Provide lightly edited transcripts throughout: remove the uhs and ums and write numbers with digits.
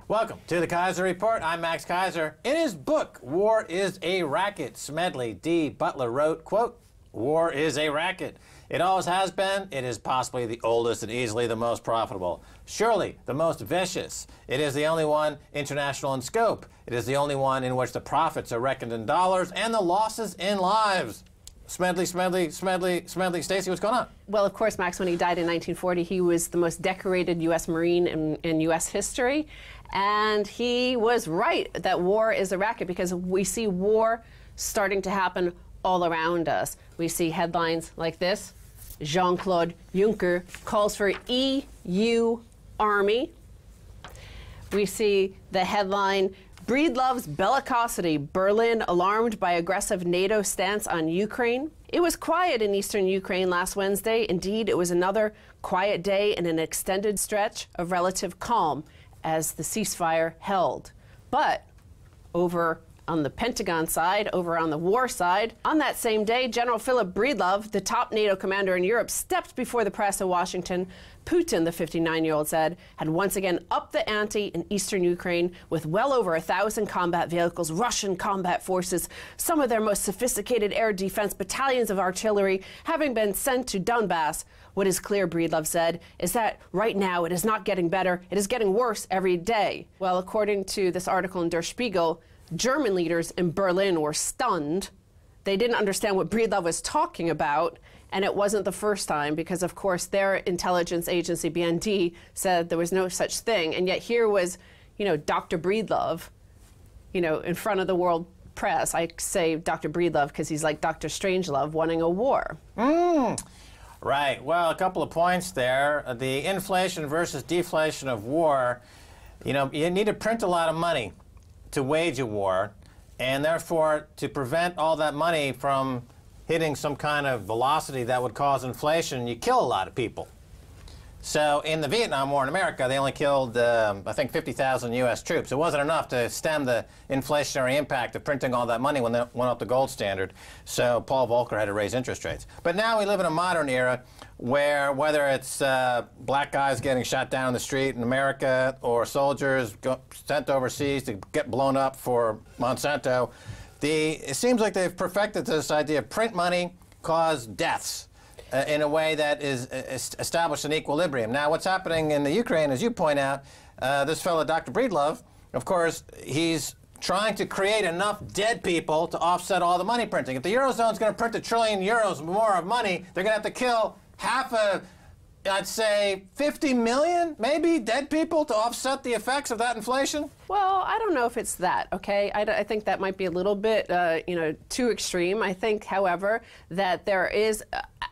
Welcome to the Keiser Report. I'm Max Keiser. In his book, War is a Racket, Smedley D. Butler wrote, quote, "War is a racket. It always has been. It is possibly the oldest and easily the most profitable. Surely the most vicious. It is the only one international in scope. It is the only one in which the profits are reckoned in dollars and the losses in lives." Smedley, Stacy, what's going on? Well, of course, Max, when he died in 1940, he was the most decorated U.S. Marine in U.S. history. And he was right that war is a racket because we see war starting to happen all around us. We see headlines like this: Jean-Claude Juncker calls for EU army. We see the headline, "Breedlove's bellicosity, Berlin alarmed by aggressive NATO stance on Ukraine." It was quiet in eastern Ukraine last Wednesday. Indeed, it was another quiet day and an extended stretch of relative calm as the ceasefire held. But over on the Pentagon side, over on the war side, on that same day, General Philip Breedlove, the top NATO commander in Europe, stepped before the press in Washington. Putin, the 59-year-old said, had once again upped the ante in eastern Ukraine with well over 1,000 combat vehicles, Russian combat forces, some of their most sophisticated air defense, battalions of artillery having been sent to Donbass. What is clear, Breedlove said, is that right now it is not getting better, it is getting worse every day. Well, according to this article in Der Spiegel, German leaders in Berlin were stunned. They didn't understand what Breedlove was talking about, and it wasn't the first time because, of course, their intelligence agency, BND, said there was no such thing. And yet here was, Dr. Breedlove, in front of the world press. I say Dr. Breedlove because he's like Dr. Strangelove wanting a war. Right. Well, a couple of points there. The inflation versus deflation of war, you need to print a lot of money to wage a war, and therefore to prevent all that money from hitting some kind of velocity that would cause inflation, you kill a lot of people. So in the Vietnam War in America, they only killed, I think, 50,000 U.S. troops. It wasn't enough to stem the inflationary impact of printing all that money when they went up the gold standard. So Paul Volcker had to raise interest rates. But now we live in a modern era where whether it's black guys getting shot down in the street in America or soldiers sent overseas to get blown up for Monsanto, it seems like they've perfected this idea of print money, cause deaths. In a way that is established an equilibrium. Now, what's happening in the Ukraine, as you point out, this fellow, Dr. Breedlove, of course, he's trying to create enough dead people to offset all the money printing. If the Eurozone's going to print €1 trillion more of money, they're going to have to kill I'd say 50 million, maybe, dead people to offset the effects of that inflation? Well, I don't know if it's that, okay? I think that might be a little bit, too extreme. I think, however, that there is,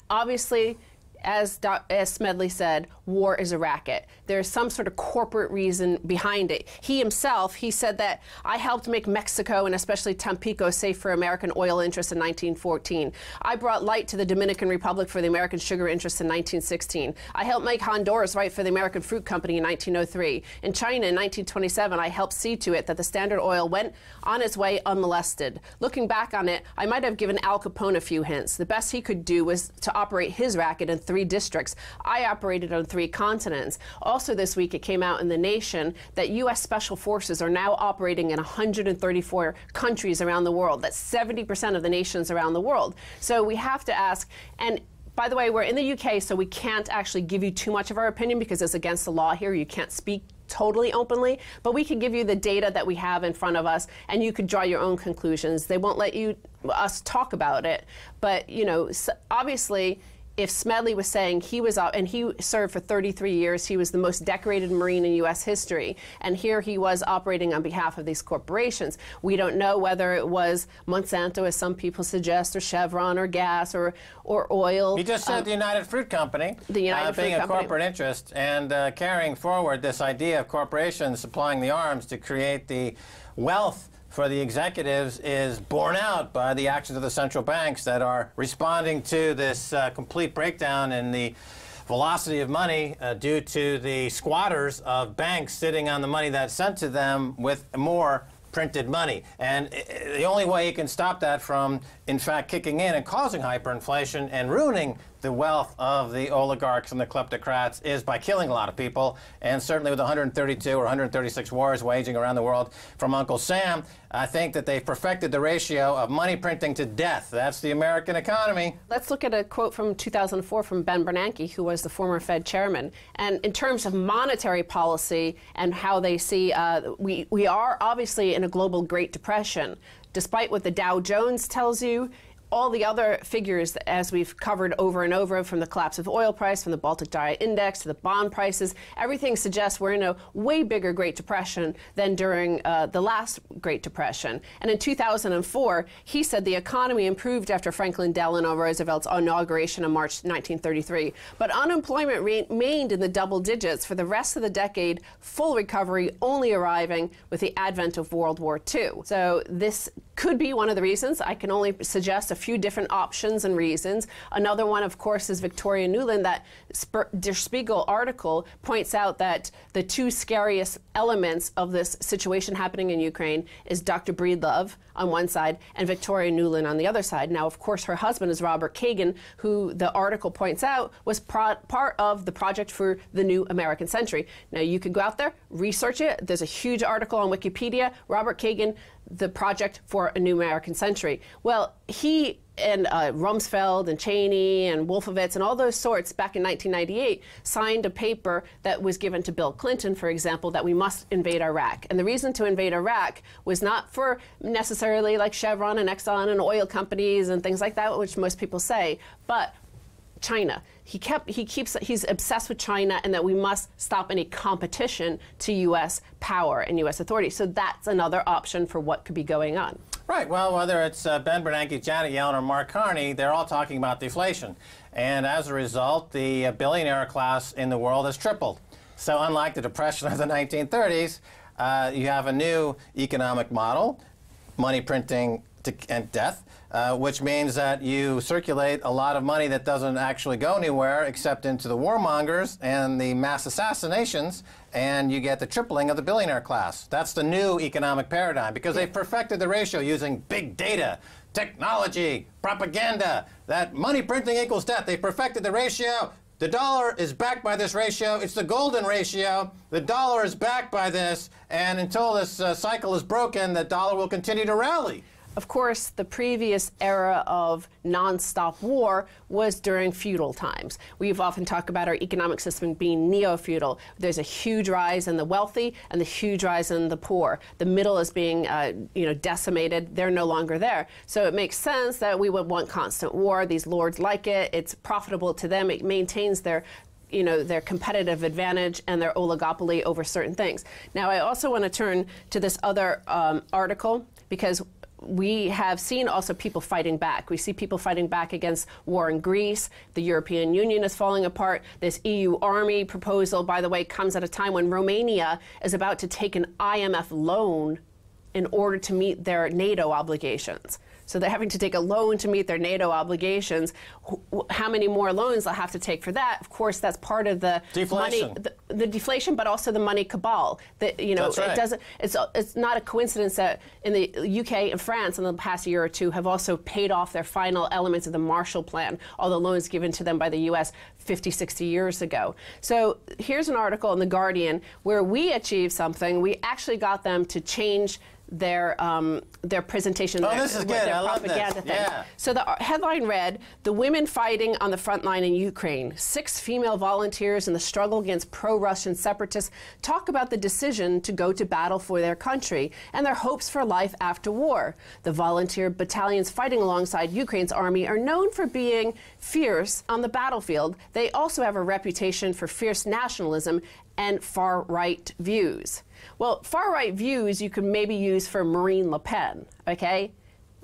obviously, as Smedley said, war is a racket. There's some sort of corporate reason behind it. He himself, he said that I helped make Mexico and especially Tampico safe for American oil interests in 1914. I brought light to the Dominican Republic for the American sugar interests in 1916. I helped make Honduras right for the American Fruit Company in 1903. In China in 1927, I helped see to it that the Standard Oil went on its way unmolested. Looking back on it, I might have given Al Capone a few hints. The best he could do was to operate his racket in 3 districts. I operated on 3 continents. Also this week it came out in The Nation that U.S. Special Forces are now operating in 134 countries around the world. That's 70% of the nations around the world. So we have to ask, and by the way, we're in the UK, so we can't actually give you too much of our opinion because it's against the law here. You can't speak totally openly, but we can give you the data that we have in front of us, and you could draw your own conclusions. They won't let us talk about it, but obviously, if Smedley was saying he was up, and he served for 33 years, he was the most decorated Marine in U.S. history, and here he was operating on behalf of these corporations. We don't know whether it was Monsanto, as some people suggest, or Chevron, or gas, or oil. He just said the United Fruit Company, being a corporate interest, and carrying forward this idea of corporations supplying the arms to create the wealth for the executives is borne out by the actions of the central banks that are responding to this complete breakdown in the velocity of money due to the squatters of banks sitting on the money that's sent to them with more printed money. And the only way you can stop that from, in fact, kicking in and causing hyperinflation and ruining the wealth of the oligarchs and the kleptocrats is by killing a lot of people. And certainly with 132 or 136 wars waging around the world from Uncle Sam, I think that they've perfected the ratio of money printing to death. That's the American economy. Let's look at a quote from 2004 from Ben Bernanke, who was the former Fed chairman. And in terms of monetary policy and how they see, we are obviously in a global Great Depression. Despite what the Dow Jones tells you, all the other figures, as we've covered over and over, from the collapse of oil price, from the Baltic Dry Index to the bond prices, everything suggests we're in a way bigger Great Depression than during the last Great Depression. And in 2004, he said the economy improved after Franklin Delano Roosevelt's inauguration in March 1933. But unemployment remained in the double digits for the rest of the decade, full recovery only arriving with the advent of World War II. So this could be one of the reasons. I can only suggest a few different options and reasons. Another one, of course, is Victoria Nuland. That Der Spiegel article points out that the two scariest elements of this situation happening in Ukraine is Dr. Breedlove on one side and Victoria Nuland on the other side. Now, of course, her husband is Robert Kagan, who the article points out was part of the project for the new American century. Now, you can go out there, research it. There's a huge article on Wikipedia. Robert Kagan, the project for a new American century. Well, he and Rumsfeld and Cheney and Wolfowitz and all those sorts back in 1998 signed a paper that was given to Bill Clinton, for example, that we must invade Iraq. And the reason to invade Iraq was not for necessarily like Chevron and Exxon and oil companies and things like that, which most people say, but China. He's obsessed with China, and that we must stop any competition to U.S. power and U.S. authority. So that's another option for what could be going on. Right. Well, whether it's Ben Bernanke, Janet Yellen, or Mark Carney, they're all talking about deflation. And as a result, the billionaire class in the world has tripled. So unlike the Depression of the 1930s, you have a new economic model, money printing and death, which means that you circulate a lot of money that doesn't actually go anywhere except into the warmongers and the mass assassinations, and you get the tripling of the billionaire class. That's the new economic paradigm, because they've perfected the ratio using big data, technology, propaganda, that money printing equals death. They perfected the ratio. The dollar is backed by this ratio. It's the golden ratio. The dollar is backed by this, and until this cycle is broken, the dollar will continue to rally. Of course, the previous era of nonstop war was during feudal times. We've often talked about our economic system being neo-feudal. There's a huge rise in the wealthy and the huge rise in the poor. The middle is being decimated. They're no longer there. So it makes sense that we would want constant war. These lords like it. It's profitable to them. It maintains their competitive advantage and their oligopoly over certain things. Now, I also want to turn to this other article, because we have seen also people fighting back. We see people fighting back against war in Greece. The European Union is falling apart. This EU army proposal, by the way, comes at a time when Romania is about to take an IMF loan in order to meet their NATO obligations. So they're having to take a loan to meet their NATO obligations. How many more loans they'll have to take for that? Of course, that's part of the deflation. Money, the deflation, but also the money cabal. That That's right. It doesn't. It's not a coincidence that in the UK and France in the past year or two have also paid off their final elements of the Marshall Plan, all the loans given to them by the U.S. 50, 60 years ago. So here's an article in The Guardian where we achieved something. We actually got them to change their presentation, this is good. their I love propaganda this. thing. Yeah. So the headline read, "The women fighting on the front line in Ukraine. 6 female volunteers in the struggle against pro-Russian separatists talk about the decision to go to battle for their country and their hopes for life after war. The volunteer battalions fighting alongside Ukraine's army are known for being fierce on the battlefield. They also have a reputation for fierce nationalism and far-right views." Well, far-right views you could maybe use for Marine Le Pen, okay?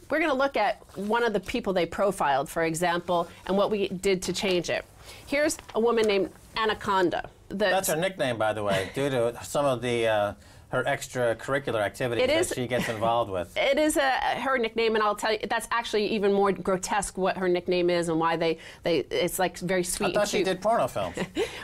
We're going to look at one of the people they profiled, for example, and what we did to change it. Here's a woman named Anaconda. That's her nickname, by the way, due to some of the her extracurricular activities that she gets involved with. It is her nickname, and I'll tell you, that's actually even more grotesque what her nickname is and why it's like very sweet and cute. I thought she did porno films.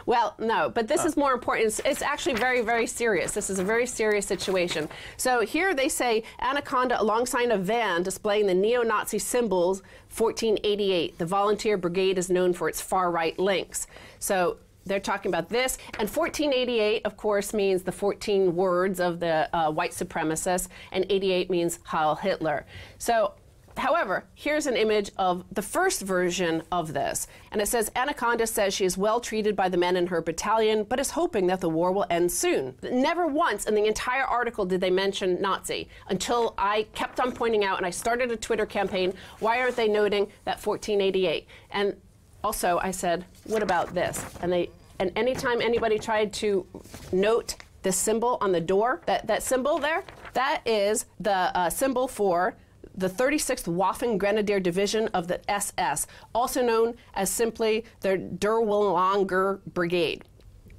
Well, no, but this is more important. It's actually very, very serious. This is a very serious situation. So here they say Anaconda alongside a van displaying the neo-Nazi symbols, 1488. The volunteer brigade is known for its far-right links. So they're talking about this. And 1488, of course, means the 14 words of the white supremacists, and 88 means Heil Hitler. So, however, here's an image of the first version of this. And it says, Anaconda says she is well treated by the men in her battalion, but is hoping that the war will end soon. Never once in the entire article did they mention Nazi, until I kept on pointing out, and I started a Twitter campaign, why aren't they noting that 1488? And also, I said, what about this? And anytime anybody tried to note the symbol on the door, that symbol there, that is the symbol for the 36th Waffen Grenadier Division of the SS, also known as simply the Der Willanger Brigade.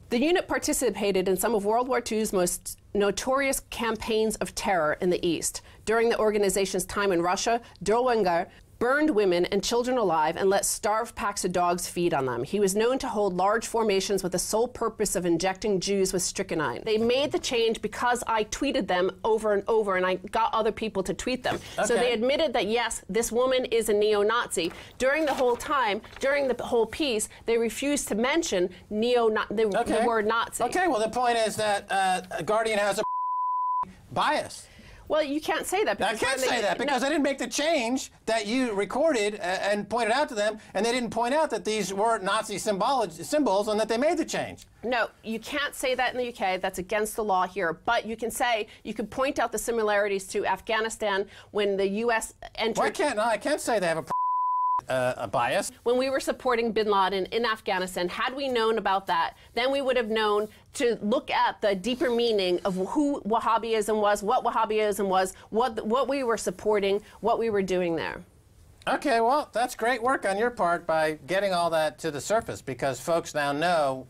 The unit participated in some of World War II's most notorious campaigns of terror in the East. During the organization's time in Russia, Der Willanger burned women and children alive and let starved packs of dogs feed on them. He was known to hold large formations with the sole purpose of injecting Jews with strychnine. They made the change because I tweeted them over and over, and I got other people to tweet them. Okay. So they admitted that, yes, this woman is a neo-Nazi. During the whole time, during the whole piece, they refused to mention the word Nazi. Okay, well, the point is that Guardian has a bias. Well, you can't say that. I can't say that because I didn't make the change that you recorded and pointed out to them, and they didn't point out that these were Nazi symbols and that they made the change. No, you can't say that in the UK. That's against the law here. But you can say, you can point out the similarities to Afghanistan when the U.S. entered. Well, I can't say they have a bias. When we were supporting bin Laden in Afghanistan, had we known about that, then we would have known to look at the deeper meaning of who Wahhabism was, what Wahhabism was, what we were supporting, what we were doing there. Okay, well, that's great work on your part by getting all that to the surface, because folks now know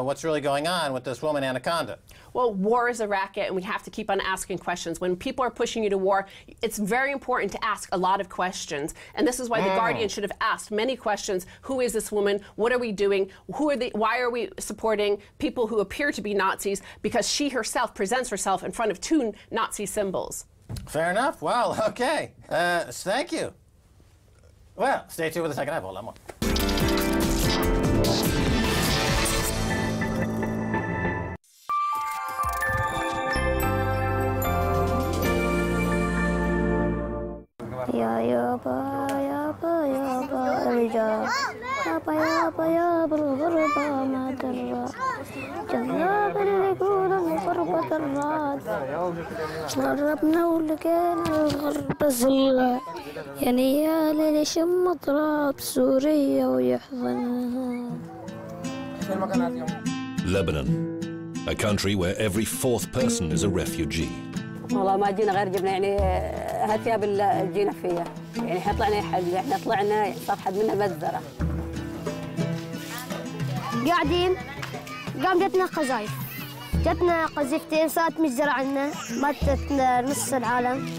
what's really going on with this woman Anaconda. Well, war is a racket, and we have to keep on asking questions. When people are pushing you to war, it's very important to ask a lot of questions. And this is why the Guardian should have asked many questions. Who is this woman? What are we doing? Why are we supporting people who appear to be Nazis? Because she herself presents herself in front of two Nazi symbols. Fair enough. Well, okay. Thank you. Well, stay tuned with the second half. Hold on more. يا يابا يابا يابا رجع يابا يابا يابا الغربة ما درى جذاب اللي يقول الغربة الراد غربنا ولقينا الغربة زلة يا نيال اللي شم تراب سوريا ويحضنها. Lebanon, a country where every fourth person is a refugee. والله ما جينا غير جبنا يعني هالثياب اللي جينا فيها، يعني احنا طلعنا حل، احنا طلعنا صفحة منها مزرعة. قاعدين قام جتنا قذايف، جتنا قذيفتين صارت مجزرة عنا، ماتت نص العالم.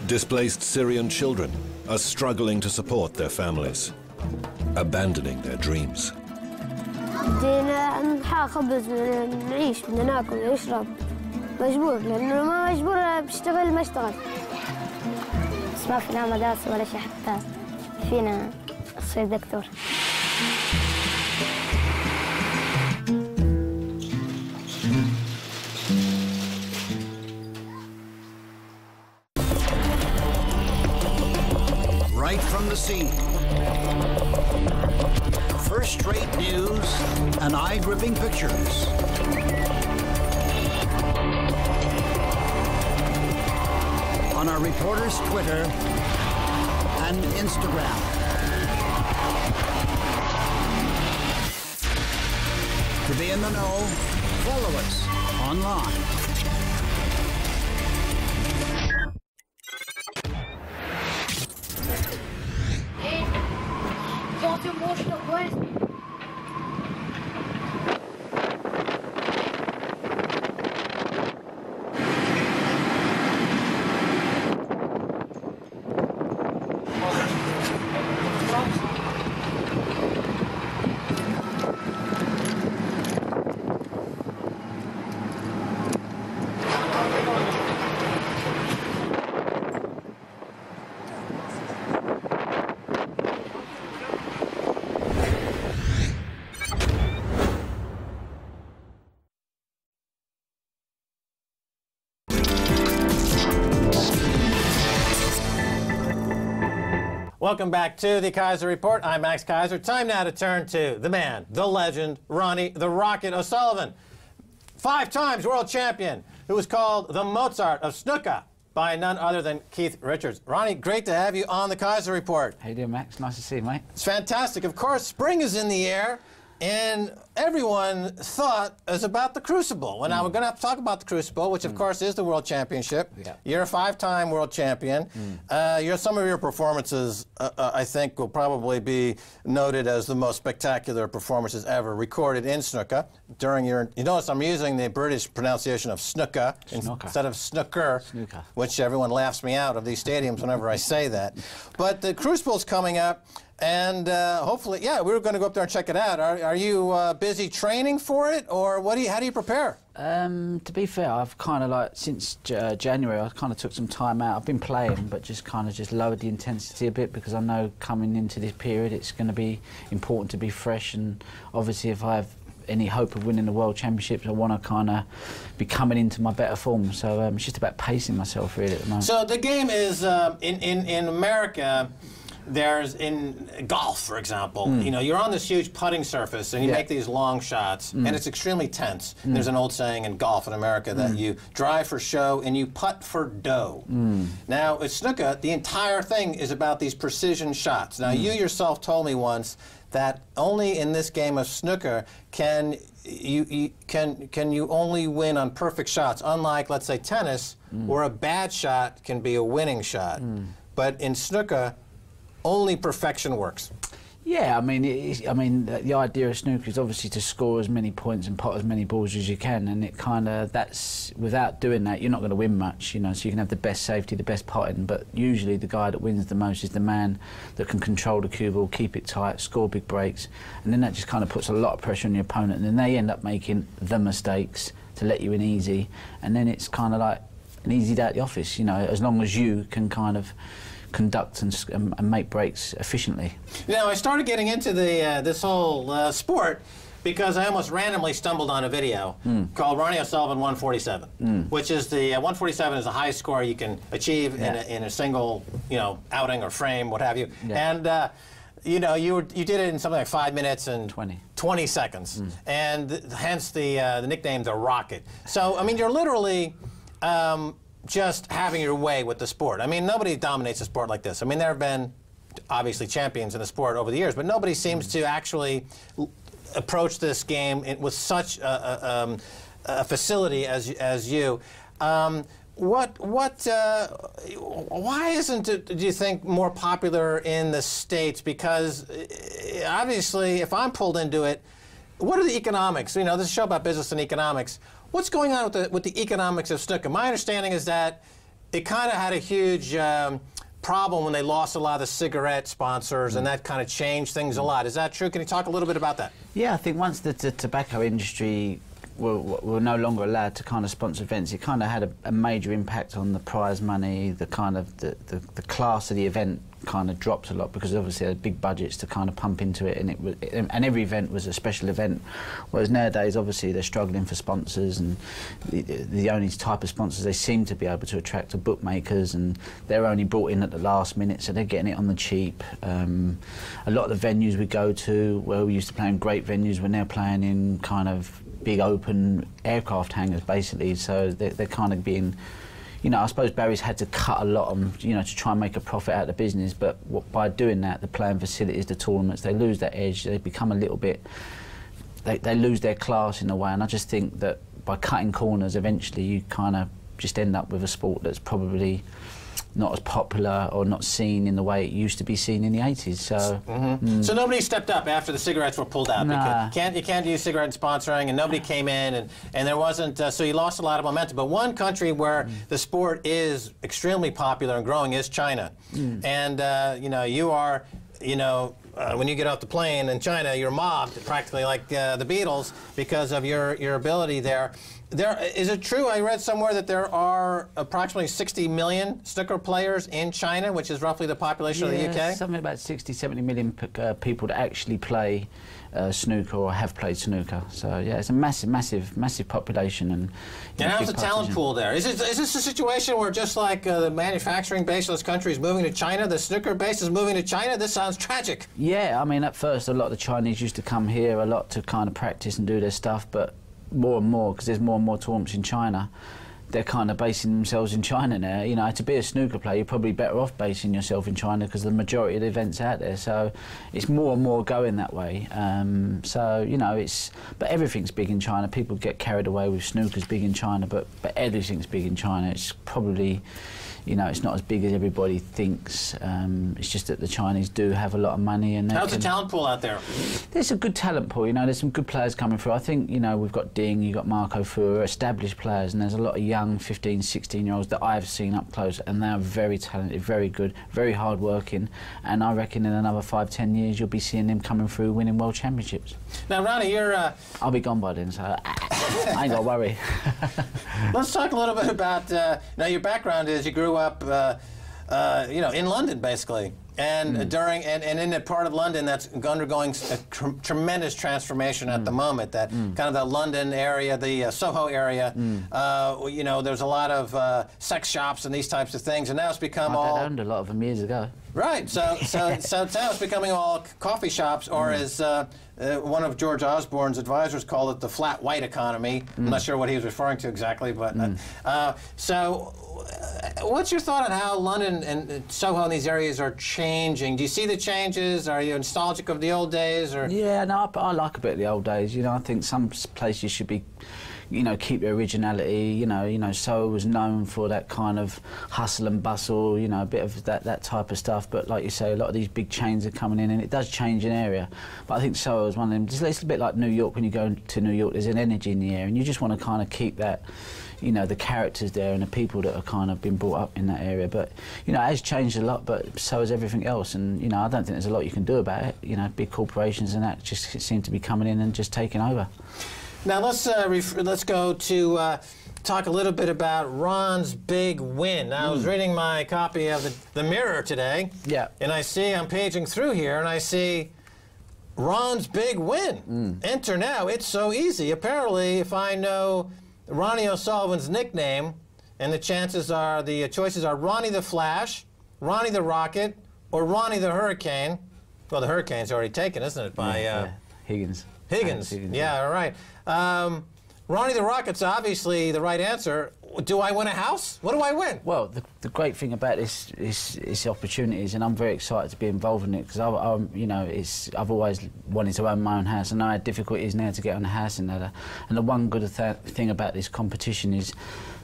Displaced Syrian children are struggling to support their families, abandoning their dreams. بدينا نحا خبز نعيش بدنا ناكل ونشرب مجبور لأنه ما مجبور بشتغل ما اشتغل بس ما فينا مدرسة ولا شيء حتى فينا أصير دكتور. Right from the scene. First-rate news and eye-gripping pictures. On our reporters' Twitter and Instagram. To be in the know, follow us online. Welcome back to the Keiser Report. I'm Max Keiser. Time now to turn to the man, the legend, Ronnie the Rocket O'Sullivan. 5 times world champion, who was called the Mozart of snooker by none other than Keith Richards. Ronnie, great to have you on the Keiser Report. How you doing, Max? Nice to see you, mate. It's fantastic. Of course, spring is in the air, and everyone thought it was about the Crucible. Well, now we're going to have to talk about the Crucible, which, of course, is the World Championship. Yeah. You're a 5-time world champion. Some of your performances, I think, will probably be noted as the most spectacular performances ever recorded in snooker. During your, you notice I'm using the British pronunciation of snooker instead of snooker, which everyone laughs me out of these stadiums whenever I say that. But the Crucible's coming up. And hopefully, yeah, we were going to go up there and check it out. Are you busy training for it, or how do you prepare? To be fair, I've kind of like, since January, I kind of took some time out. I've been playing, but just kind of just lowered the intensity a bit, because I know coming into this period, it's going to be important to be fresh. And obviously, if I have any hope of winning the World Championships, I want to kind of be coming into my better form. So it's just about pacing myself, really, at the moment. So the game is, in America, there's in golf, for example, you know, you're on this huge putting surface and you make these long shots, and it's extremely tense. There's an old saying in golf in America that you drive for show and you putt for dough. Now, at snooker, the entire thing is about these precision shots. Now, you yourself told me once that only in this game of snooker can you only win on perfect shots, unlike, let's say, tennis, where a bad shot can be a winning shot. But in snooker, only perfection works. Yeah, I mean, the idea of snooker is obviously to score as many points and pot as many balls as you can, and it kind of, that's, without doing that, you're not going to win much, you know, so you can have the best safety, the best potting, but usually the guy that wins the most is the man that can control the cue ball, keep it tight, score big breaks, and then that just kind of puts a lot of pressure on your opponent, and then they end up making the mistakes to let you in easy, and then it's kind of like an easy day at the office, you know, as long as you can kind of conduct and make breaks efficiently. Now, I started getting into this whole sport because I almost randomly stumbled on a video called Ronnie O'Sullivan 147, which is the 147 is the highest score you can achieve in a single, you know, outing or frame, what have you. And you know, you did it in something like 5 minutes and 20 seconds, and hence the nickname the Rocket. So I mean, you're literally just having your way with the sport. I mean, nobody dominates a sport like this. I mean, there have been, obviously, champions in the sport over the years, but nobody seems to actually approach this game with such a facility as you. Why isn't it, do you think, more popular in the States? Because, obviously, if I'm pulled into it, what are the economics? You know, this is a show about business and economics. What's going on with the economics of snooker? My understanding is that it kind of had a huge problem when they lost a lot of the cigarette sponsors, and that kind of changed things a lot. Is that true? Can you talk a little bit about that? Yeah, I think once the tobacco industry were no longer allowed to kind of sponsor events, it kind of had a major impact on the prize money, the kind of the class of the event kind of dropped a lot, because obviously they had big budgets to kind of pump into it, and every event was a special event, whereas nowadays obviously they're struggling for sponsors, and the only type of sponsors they seem to be able to attract are bookmakers, and they're only brought in at the last minute, so they're getting it on the cheap. A lot of the venues we go to, where we used to play in great venues, we're now playing in kind of big open aircraft hangars, basically, so they're kind of being, you know, I suppose Barry's had to cut a lot on, you know, to try and make a profit out of the business, but by doing that, the playing facilities, the tournaments, they lose that edge, they become a little bit, they lose their class in a way, and I just think that by cutting corners, eventually you kind of just end up with a sport that's probably not as popular or not seen in the way it used to be seen in the 80s. So, so nobody stepped up after the cigarettes were pulled out. Nah. You can't do cigarette sponsoring, and nobody came in, and there wasn't. So you lost a lot of momentum. But one country where the sport is extremely popular and growing is China, and you know, you are, you know. When you get off the plane in China, you're mobbed practically like the Beatles because of your ability there. Is it true, I read somewhere, that there are approximately 60 million snooker players in China, which is roughly the population of the UK? Something about 60, 70 million people that actually play snooker or have played snooker. So yeah, it's a massive population. And how's the talent pool there? Is this a situation where, just like the manufacturing base of this country is moving to China, the snooker base is moving to China? This sounds tragic. Yeah, I mean, at first a lot of the Chinese used to come here a lot to kind of practice and do their stuff, but more and more, because there's more and more tournaments in China, they're kind of basing themselves in China now. You know, to be a snooker player, you're probably better off basing yourself in China because the majority of the events out there. So it's more and more going that way. So, you know, but everything's big in China. People get carried away with snooker's big in China, but everything's big in China. It's probably, you know, it's not as big as everybody thinks. It's just that the Chinese do have a lot of money. And how's the talent pool out there? There's a good talent pool, you know, there's some good players coming through. I think, you know, we've got Ding, you've got Marco Fu, established players, and there's a lot of young 15, 16-year-olds that I've seen up close, and they're very talented, very good, very hard-working, and I reckon in another 5, 10 years you'll be seeing them coming through winning world championships. Now, Ronnie, you're... I'll be gone by then, so I ain't got to worry. Let's talk a little bit about... now, your background is you grew up, you know, in London, basically. And and in a part of London that's undergoing a tremendous transformation at the moment. That kind of the London area, the Soho area. You know, there's a lot of sex shops and these types of things, and now it's become My dad owned a lot of them years ago. Right. So now it's becoming all coffee shops, or as one of George Osborne's advisors called it, the flat white economy. I'm not sure what he was referring to exactly, but so. What's your thought on how London and Soho and these areas are changing? Do you see the changes? Are you nostalgic of the old days? Or? Yeah, no, I like a bit of the old days. You know, I think some places should be, you know, keep their originality. You know, Soho was known for that kind of hustle and bustle. You know, a bit of that type of stuff. But like you say, a lot of these big chains are coming in, and it does change an area. But I think Soho is one of them. It's a bit like New York. When you go to New York, there's an energy in the air, and you just want to kind of keep that. You know, the characters there and the people that are kind of been brought up in that area. But, you know, it has changed a lot, but so has everything else. And, you know, I don't think there's a lot you can do about it. You know, big corporations and that just seem to be coming in and just taking over. Now, let's go to talk a little bit about Ron's big win. Now, I was reading my copy of the Mirror today. Yeah. And I'm paging through here, and I see Ron's big win. Enter now. It's so easy. Apparently, if I know Ronnie O'Sullivan's nickname, and the choices are Ronnie the Flash, Ronnie the Rocket, or Ronnie the Hurricane. Well, the Hurricane's already taken, isn't it, by Higgins. Higgins. Yeah, all right. Ronnie the Rocket's obviously the right answer. Do I win a house? What do I win? Well, the great thing about this is opportunities, and I'm very excited to be involved in it because you know, I've always wanted to own my own house, and I had difficulties now to get on the housing ladder. And the one good thing about this competition is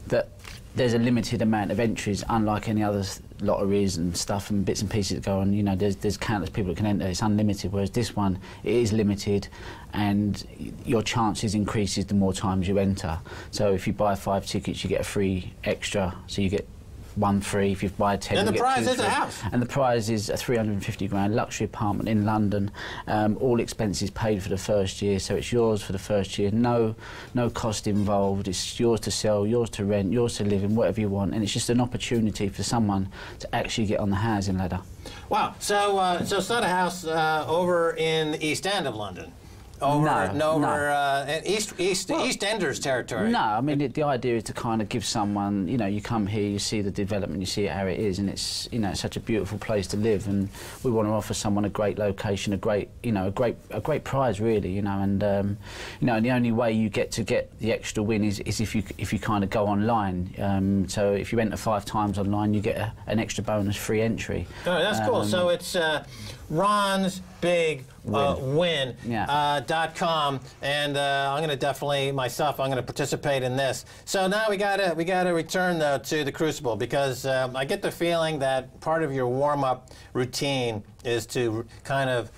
that there's a limited amount of entries, unlike any other lotteries and stuff and bits and pieces that go on. You know, there's countless people that can enter. It's unlimited, whereas this one, it is limited, and your chances increases the more times you enter. So if you buy 5 tickets, you get a free extra, so you get 1 free. If you buy 10, and you the get prize 2 is a house. And the prize is a 350 grand luxury apartment in London. All expenses paid for the first year, so it's yours for the first year. No cost involved. It's yours to sell, yours to rent, yours to live in, whatever you want. And it's just an opportunity for someone to actually get on the housing ladder. Wow. So it's not a house over in the East End of London. East Enders territory. No, I mean the idea is to kind of give someone, you know, you come here, you see the development, you see it how it is, and it's, you know, it's such a beautiful place to live, and we want to offer someone a great location, a great prize really, you know, and you know, and the only way you get the extra win is if you kind of go online. So if you enter 5 times online, you get an extra bonus free entry. Oh, that's cool. So it's Ron's Big Win. .com, and I'm going to definitely I'm going to participate in this. So now we got to return though to the Crucible, because I get the feeling that part of your warm-up routine is to kind of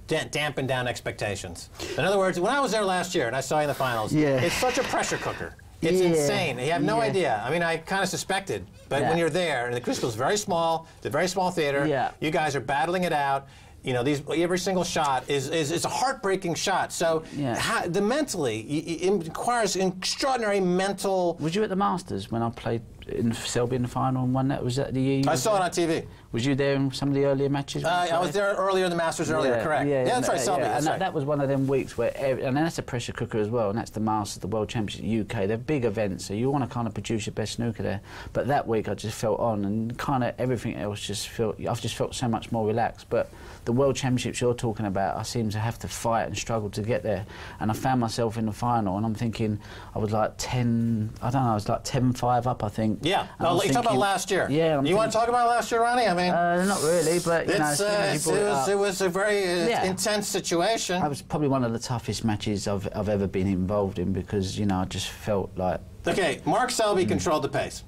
dampen down expectations. In other words, when I was there last year and I saw you in the finals, it's such a pressure cooker. It's insane. You have no idea. I mean, I kind of suspected, but when you're there, and the Crucible is very small, it's a very small theater, you guys are battling it out. You know, every single shot is a heartbreaking shot. So mentally, it requires extraordinary mental. Was you at the Masters when I played in Selby in the final and won that? Was that the year? I saw it on TV. Was you there in some of the earlier matches? I was there earlier in the Masters earlier, correct. Yeah, that's right, Selby. And right. that was one of them weeks where, and that's a pressure cooker as well, and that's the Masters, the World Championship UK. They're big events, so you want to kind of produce your best snooker there. But that week I just felt on, and kind of everything else I've just felt so much more relaxed. But the World Championships you're talking about, I seem to have to fight and struggle to get there. And I found myself in the final, and I'm thinking I was like 10-5 up, I think. Yeah. No, you're talking about last year. Yeah. You want to talk about last year, Ronnie? I mean, not really, but you know, it was a very intense situation. It was probably one of the toughest matches I've ever been involved in because, you know, I just felt like... Okay, Mark Selby controlled the pace.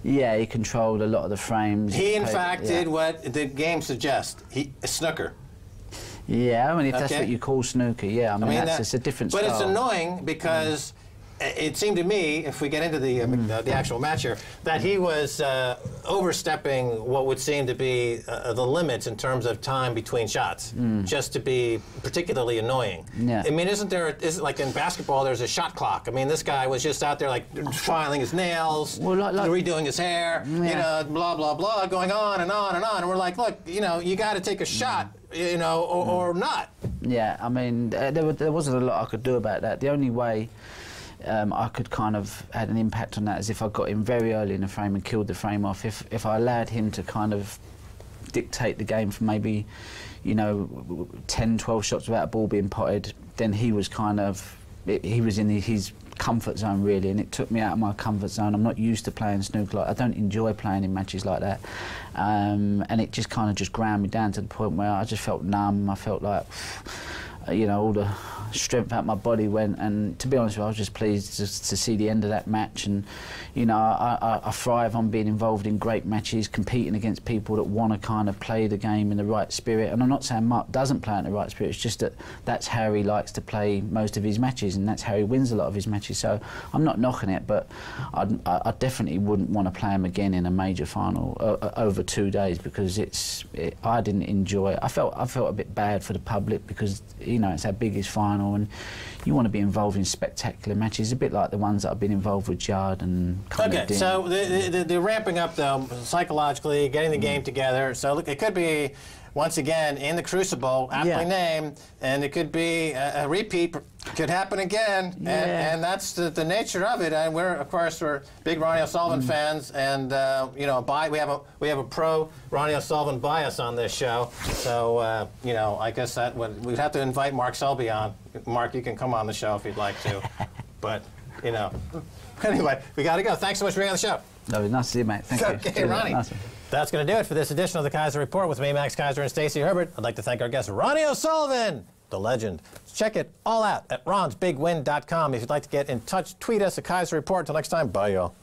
Yeah, he controlled a lot of the frames. He, in fact, did what the game suggests. Snooker. Yeah, I mean, if that's what you call snooker, yeah. I mean it's a different style. But it's annoying because it seemed to me, if we get into the actual match here, that he was overstepping what would seem to be the limits in terms of time between shots, just to be particularly annoying. Yeah. I mean, isn't like in basketball, there's a shot clock? I mean, this guy was just out there like filing his nails, redoing his hair, you know, blah, blah, blah, going on and on and on. And we're like, look, you know, you got to take a shot, you know, or not. Yeah, I mean, there wasn't a lot I could do about that. The only way I could kind of had an impact on that as if I got him very early in the frame and killed the frame off. If I allowed him to kind of dictate the game for maybe, you know, 10, 12 shots without a ball being potted, then he was kind of, he was in his comfort zone really, and it took me out of my comfort zone. I'm not used to playing snooker. I don't enjoy playing in matches like that, and it just kind of just ground me down to the point where I just felt numb. I felt like, you know, all the strength out my body went, and to be honest with you, I was just pleased to see the end of that match. And you know, I thrive on being involved in great matches, competing against people that want to kind of play the game in the right spirit. And I'm not saying Mark doesn't play in the right spirit, it's just that that's how he likes to play most of his matches, and that's how he wins a lot of his matches. So I'm not knocking it, but I definitely wouldn't want to play him again in a major final over 2 days, because I didn't enjoy it. I felt a bit bad for the public because, you know, it's our biggest final, and you want to be involved in spectacular matches, a bit like the ones that I've been involved with Jard and Okay, so the ramping up, though, psychologically, getting the game together. So look, it could be, once again, in the crucible, aptly named, and it could be a repeat, could happen again, and that's the nature of it. And we're big Ronnie O'Sullivan fans, and you know, we have a pro Ronnie O'Sullivan bias on this show. So you know, I guess we'd have to invite Mark Selby on. Mark, you can come on the show if you'd like to, but you know. Anyway, we got to go. Thanks so much for being on the show. No, nice to see you, mate. Thank you. Okay, Ronnie. Nice. That's going to do it for this edition of the Keiser Report with me, Max Keiser, and Stacy Herbert. I'd like to thank our guest, Ronnie O'Sullivan, the legend. Check it all out at ronsbigwin.com. If you'd like to get in touch, tweet us at Keiser Report. Until next time, bye, y'all.